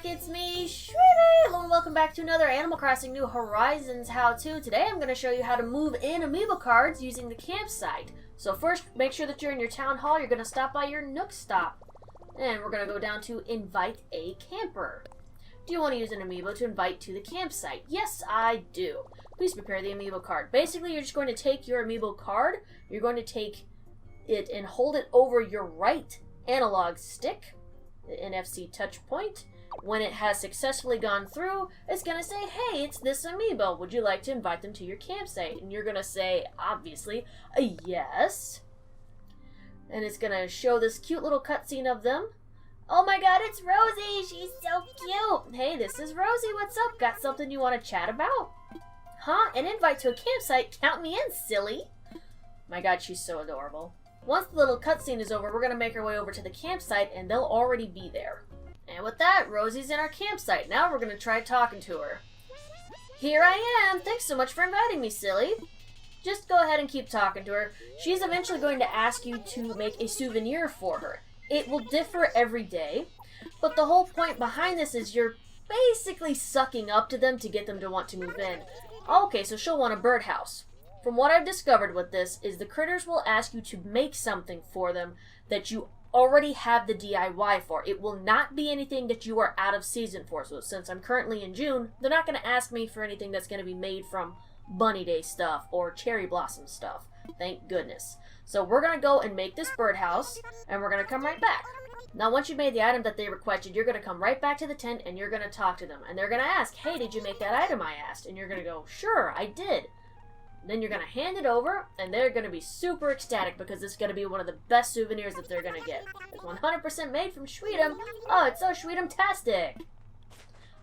it's me, Shweebe! Hello and welcome back to another Animal Crossing New Horizons how-to. Today I'm going to show you how to move in Amiibo cards using the campsite. So first, make sure that you're in your town hall. You're going to stop by your Nook stop. And we're going to go down to invite a camper. Do you want to use an Amiibo to invite to the campsite? Yes, I do. Please prepare the Amiibo card. Basically, you're just going to take your Amiibo card, you're going to take it and hold it over your right analog stick, the NFC touch point. When it has successfully gone through, it's going to say, hey, it's this Amiibo. Would you like to invite them to your campsite? And you're going to say, obviously, a yes. And it's going to show this cute little cutscene of them. Oh my god, it's Rosie! She's so cute! Hey, this is Rosie. What's up? Got something you want to chat about? Huh? An invite to a campsite? Count me in, silly! My god, she's so adorable. Once the little cutscene is over, we're going to make our way over to the campsite, and they'll already be there. And with that, Rosie's in our campsite. Now we're going to try talking to her. Here I am! Thanks so much for inviting me, silly! Just go ahead and keep talking to her. She's eventually going to ask you to make a souvenir for her. It will differ every day, but the whole point behind this is you're basically sucking up to them to get them to want to move in. Okay, so she'll want a birdhouse. From what I've discovered with this is the critters will ask you to make something for them that you already have the DIY for. It will not be anything that you are out of season for. So since I'm currently in June, they're not going to ask me for anything that's going to be made from Bunny Day stuff or Cherry Blossom stuff. Thank goodness. So we're going to go and make this birdhouse, and we're going to come right back. Now, once you've made the item that they requested, you're going to come right back to the tent, and you're going to talk to them. And they're going to ask, hey, did you make that item I asked? And you're going to go, sure, I did. Then you're going to hand it over, and they're going to be super ecstatic because it's going to be one of the best souvenirs that they're going to get. It's 100% made from Shweedum. Oh, it's so Shweedum-tastic.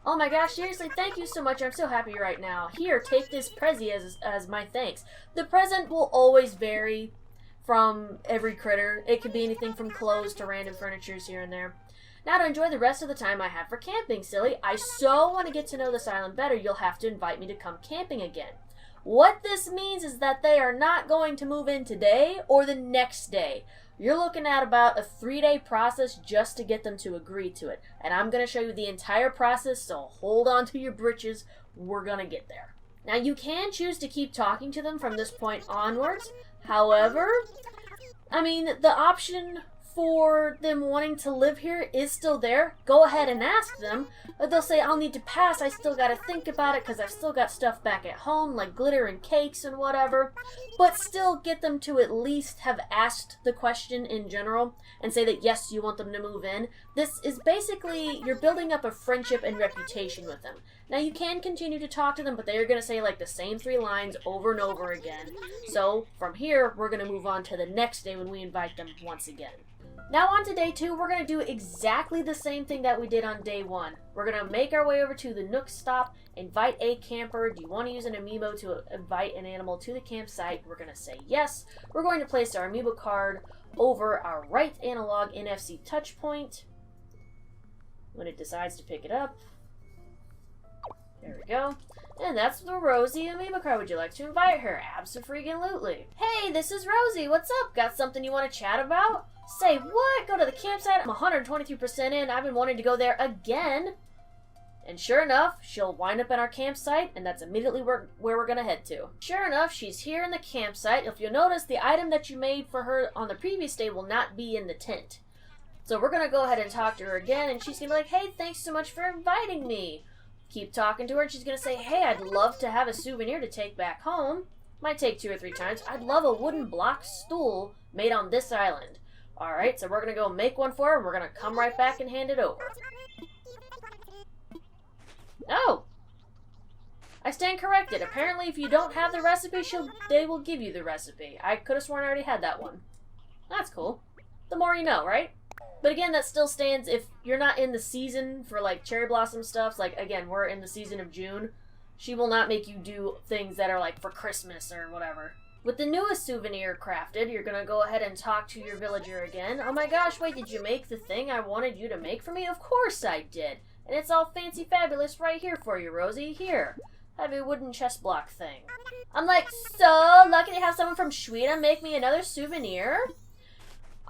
Oh my gosh, seriously, thank you so much. I'm so happy right now. Here, take this Prezi as my thanks. The present will always vary from every critter. It could be anything from clothes to random furnitures here and there. Now, to enjoy the rest of the time I have for camping, silly, I so want to get to know this island better, you'll have to invite me to come camping again. What this means is that they are not going to move in today or the next day. You're looking at about a 3-day process just to get them to agree to it. And I'm going to show you the entire process, so hold on to your britches. We're going to get there. Now, you can choose to keep talking to them from this point onwards. However, the option for them wanting to live here is still there. Go ahead and ask them. They'll say, I'll need to pass. I still got to think about it because I've still got stuff back at home like glitter and cakes and whatever. But still get them to at least have asked the question in general and say that yes, you want them to move in. This is basically, you're building up a friendship and reputation with them. Now, you can continue to talk to them, but they're going to say like the same 3 lines over and over again. So from here, we're going to move on to the next day when we invite them once again. Now on to day 2, we're going to do exactly the same thing that we did on day 1. We're going to make our way over to the Nook stop, invite a camper. Do you want to use an Amiibo to invite an animal to the campsite? We're going to say yes. We're going to place our Amiibo card over our right analog NFC touch point. When it decides to pick it up. There we go. And that's the Rosie Amiibo card. Would you like to invite her? Abso-freaking-lutely. Hey, this is Rosie. What's up? Got something you want to chat about? Say what? Go to the campsite? I'm 123% in. I've been wanting to go there again. And sure enough, she'll wind up at our campsite, and that's immediately where we're going to head to. Sure enough, she's here in the campsite. If you'll notice, the item that you made for her on the previous day will not be in the tent. So we're going to go ahead and talk to her again, and she's going to be like, hey, thanks so much for inviting me. Keep talking to her, and she's going to say, hey, I'd love to have a souvenir to take back home. Might take 2 or 3 times. I'd love a wooden block stool made on this island. Alright, so we're going to go make one for her, and we're going to come right back and hand it over. Oh! I stand corrected. Apparently, if you don't have the recipe, they will give you the recipe. I could have sworn I already had that one. That's cool. The more you know, right? But again, that still stands if you're not in the season for, like, cherry blossom stuff. Like, again, we're in the season of June. She will not make you do things that are, like, for Christmas or whatever. With the newest souvenir crafted, you're going to go ahead and talk to your villager again. Oh my gosh, wait, did you make the thing I wanted you to make for me? Of course I did. And it's all fancy fabulous right here for you, Rosie. Here, have a wooden chest block thing. I'm like, so lucky to have someone from Shweedum make me another souvenir.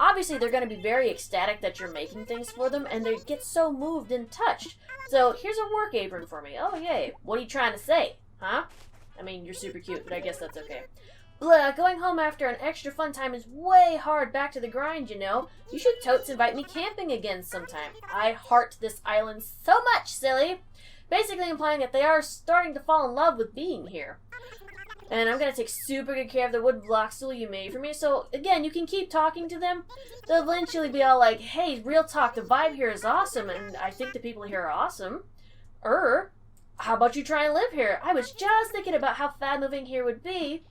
Obviously, they're going to be very ecstatic that you're making things for them, and they get so moved and touched. So, here's a work apron for me. Oh, yay. What are you trying to say? Huh? I mean, you're super cute, but I guess that's okay. Blah, going home after an extra fun time is way hard. Back to the grind, you know. You should totes invite me camping again sometime. I heart this island so much, silly. Basically implying that they are starting to fall in love with being here. And I'm going to take super good care of the wood block stool you made for me. So, again, you can keep talking to them. They'll eventually be all like, hey, real talk, the vibe here is awesome, and I think the people here are awesome. How about you try and live here? I was just thinking about how fab moving here would be,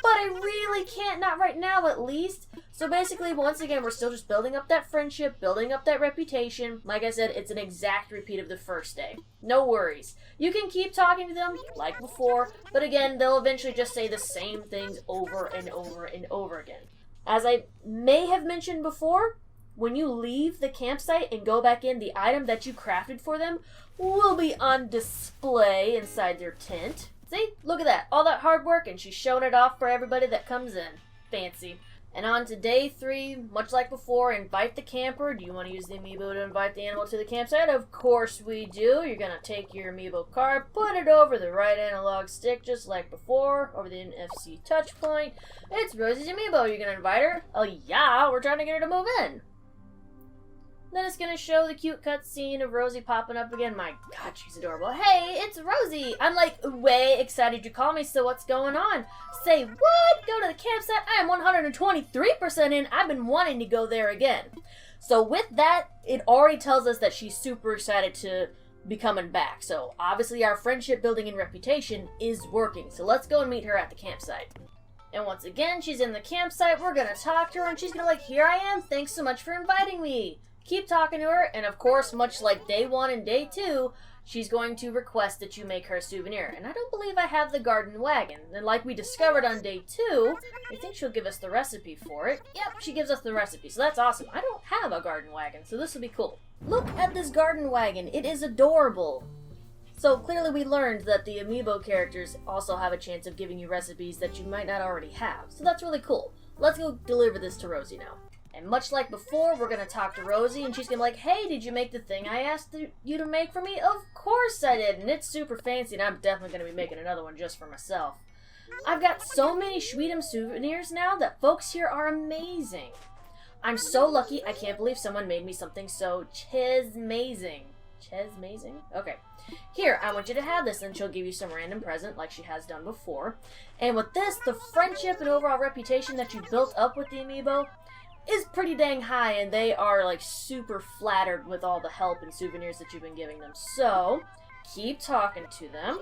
but I really can't, not right now at least. So basically, once again, we're still just building up that friendship, building up that reputation. Like I said, it's an exact repeat of the first day. No worries. You can keep talking to them like before, but again, they'll eventually just say the same things over and over and over again. As I may have mentioned before, when you leave the campsite and go back in, the item that you crafted for them will be on display inside their tent. See? Look at that. All that hard work, and she's showing it off for everybody that comes in. Fancy. And on to day 3, much like before, invite the camper. Do you want to use the Amiibo to invite the animal to the campsite? Of course we do. You're going to take your Amiibo card, put it over the right analog stick, just like before, over the NFC touch point. It's Rosie's Amiibo. You're going to invite her? Oh yeah, we're trying to get her to move in. Then it's going to show the cute cutscene of Rosie popping up again. My God, she's adorable. Hey, it's Rosie. I'm like way excited you call me, so what's going on? Say what? Go to the campsite? I am 123% in. I've been wanting to go there again. So with that, it already tells us that she's super excited to be coming back. So obviously our friendship building and reputation is working. So let's go and meet her at the campsite. And once again, she's in the campsite. We're going to talk to her, and she's going to like, here I am. Thanks so much for inviting me. Keep talking to her, and of course, much like day 1 and day 2, she's going to request that you make her a souvenir. And I don't believe I have the garden wagon. And like we discovered on day 2, I think she'll give us the recipe for it. Yep, she gives us the recipe, so that's awesome. I don't have a garden wagon, so this will be cool. Look at this garden wagon. It is adorable. So clearly we learned that the Amiibo characters also have a chance of giving you recipes that you might not already have. So that's really cool. Let's go deliver this to Rosie now. And much like before, we're going to talk to Rosie, and she's going to be like, hey, did you make the thing I asked you to make for me? Of course I did, and it's super fancy, and I'm definitely going to be making another one just for myself. I've got so many Shweebe souvenirs now that folks here are amazing. I'm so lucky, I can't believe someone made me something so chizmazing. Chizmazing? Okay. Here, I want you to have this, and she'll give you some random present like she has done before. And with this, the friendship and overall reputation that you built up with the Amiibo is pretty dang high, and they are like super flattered with all the help and souvenirs that you've been giving them. So keep talking to them.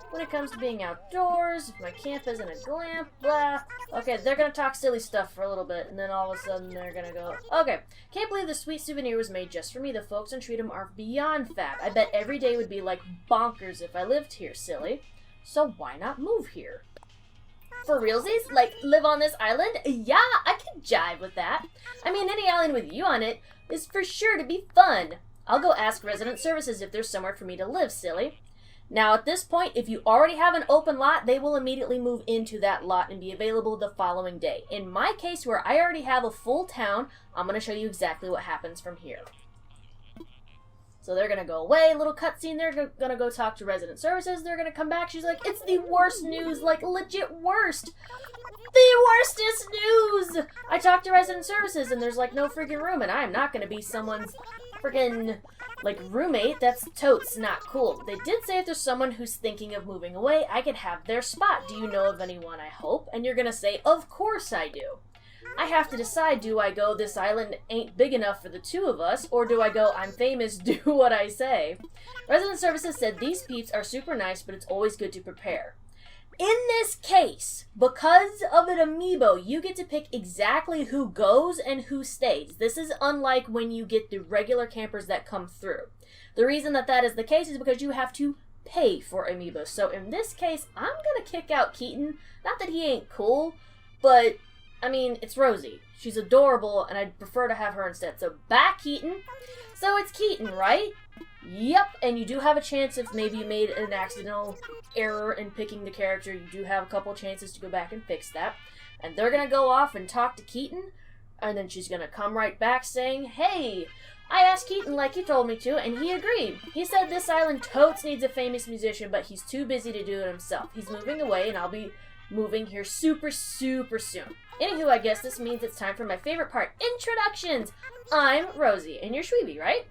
When it comes to being outdoors, if my camp isn't a glamp, blah. Okay, they're gonna talk silly stuff for a little bit, and then all of a sudden they're gonna go, okay, can't believe this sweet souvenir was made just for me. The folks in Treatham are beyond fab. I bet every day would be like bonkers if I lived here, silly. So why not move here? For realsies? Like, live on this island? Yeah, I could jive with that. I mean, any island with you on it is for sure to be fun. I'll go ask resident services if there's somewhere for me to live, silly. Now, at this point, if you already have an open lot, they will immediately move into that lot and be available the following day. In my case, where I already have a full town, I'm going to show you exactly what happens from here. So they're going to go away, little cutscene, they're going to go talk to resident services, they're going to come back, she's like, it's the worst news, like legit worst. The worstest news! I talked to resident services and there's like no freaking room, and I'm not going to be someone's freaking like roommate. That's totes not cool. They did say if there's someone who's thinking of moving away, I could have their spot. Do you know of anyone, I hope? And you're going to say, of course I do. I have to decide, do I go, this island ain't big enough for the two of us, or do I go, I'm famous, do what I say? Resident Services said these peeps are super nice, but it's always good to prepare. In this case, because of an Amiibo, you get to pick exactly who goes and who stays. This is unlike when you get the regular campers that come through. The reason that that is the case is because you have to pay for Amiibos. So in this case, I'm going to kick out Keaton. Not that he ain't cool, but I mean, it's Rosie. She's adorable, and I'd prefer to have her instead. So, back Keaton. So, it's Keaton, right? Yep, and you do have a chance if maybe you made an accidental error in picking the character. You do have a couple chances to go back and fix that. And they're going to go off and talk to Keaton. And then she's gonna come right back saying, hey, I asked Keaton like he told me to, and he agreed. He said this island totes needs a famous musician, but he's too busy to do it himself. He's moving away, and I'll be moving here super soon. Anywho, I guess this means it's time for my favorite part, introductions! I'm Rosie, and you're Shweebe, right?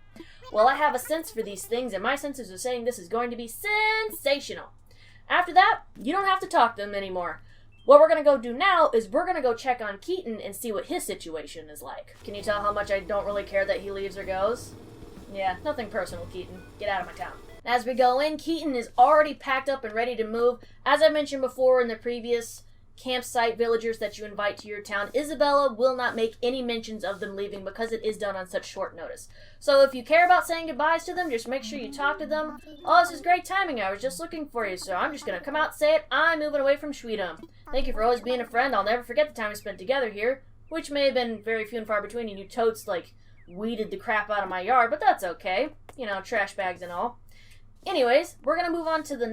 Well, I have a sense for these things, and my senses are saying this is going to be sensational. After that, you don't have to talk to them anymore. What we're going to go do now is we're going to go check on Keaton and see what his situation is like. Can you tell how much I don't really care that he leaves or goes? Yeah, nothing personal, Keaton. Get out of my town. As we go in, Keaton is already packed up and ready to move. As I mentioned before in the previous campsite villagers that you invite to your town, Isabella will not make any mentions of them leaving because it is done on such short notice. So if you care about saying goodbyes to them, just make sure you talk to them. Oh, this is great timing. I was just looking for you, so I'm just going to come out and say it. I'm moving away from Shweedom. Thank you for always being a friend. I'll never forget the time we spent together here, which may have been very few and far between, and you totes, weeded the crap out of my yard, but that's okay. You know, trash bags and all. Anyways, we're going to move on to the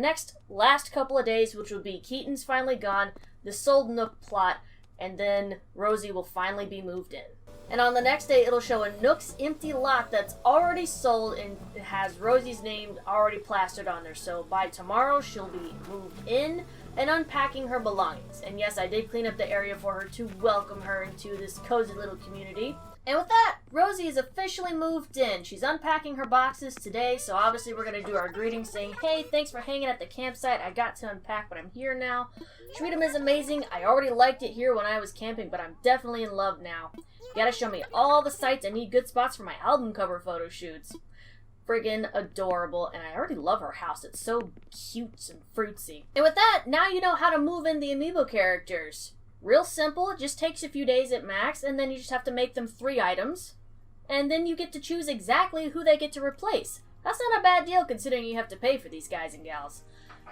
last couple of days, which will be Keaton's finally gone, the sold Nook plot, and then Rosie will finally be moved in. And on the next day, it'll show a Nook's empty lot that's already sold, and it has Rosie's name already plastered on there. So by tomorrow, she'll be moved in and unpacking her belongings. And yes, I did clean up the area for her to welcome her into this cozy little community. And with that, Rosie is officially moved in. She's unpacking her boxes today, so obviously we're going to do our greeting saying, hey, thanks for hanging at the campsite. I got to unpack, but I'm here now. Shweedom is amazing. I already liked it here when I was camping, but I'm definitely in love now. You gotta show me all the sites. I need good spots for my album cover photo shoots. Friggin' adorable, and I already love her house. It's so cute and fruitsy. And with that, now you know how to move in the Amiibo characters. Real simple, it just takes a few days at max, and then you just have to make them 3 items. And then you get to choose exactly who they get to replace. That's not a bad deal considering you have to pay for these guys and gals.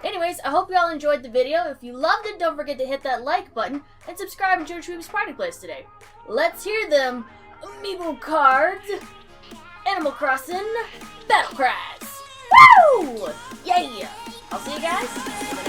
Anyways, I hope you all enjoyed the video. If you loved it, don't forget to hit that like button and subscribe and join Shweebe's party place today. Let's hear them Amiibo cards, Animal Crossing battle cries. Woo! Yeah! I'll see you guys